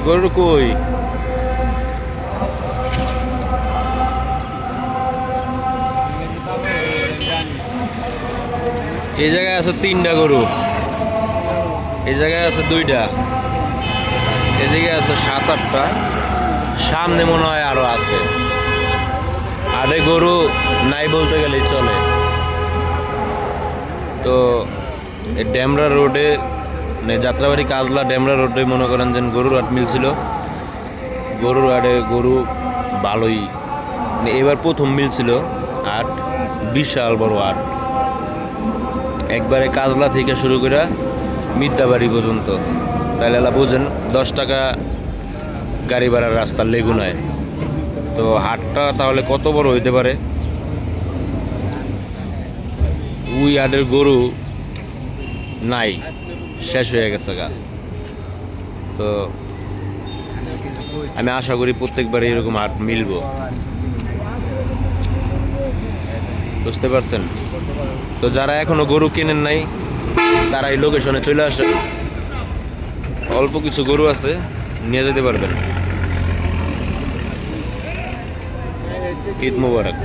গরু কই? এই জায়গায় আছে 3টা গরু, এই জায়গায় আছে 2টা, এই জায়গায় আছে 7-8টা, সামনে মনে হয় আরো আছে। আরে গরু নাই বলতে গেলেই চলে। তো এই ডেমরা রোডে মানে যাত্রাবাড়ি কাজলা ডেমরা রোডে মনে করেন যে গরুর হাট মিলছিল। গরুর হাটে গরু ভালোই, মানে এবার প্রথম মিলছিল হাট, বিশাল বড় হাট, একবারে কাজলা থেকে শুরু করে মিদ্যাবাড়ি পর্যন্ত। তাহলে এলা বুঝেন 10 টাকা গাড়ি ভাড়ার রাস্তার লেগুনায়। তো হাটটা তাহলে কত বড় হইতে পারে। ওই হাটের গরু নাই, শেষ হয়ে গেছে গা। তো আমি আশা করি প্রত্যেকবারই এরকম হাট মিলবো, বুঝতে পারছেন? তো যারা এখনো গরু কেনেন নাই তারা এই লোকেশনে চলে আসেন, অল্প কিছু গরু আছে, নিয়ে যেতে পারবেন। ঈদ মোবারক।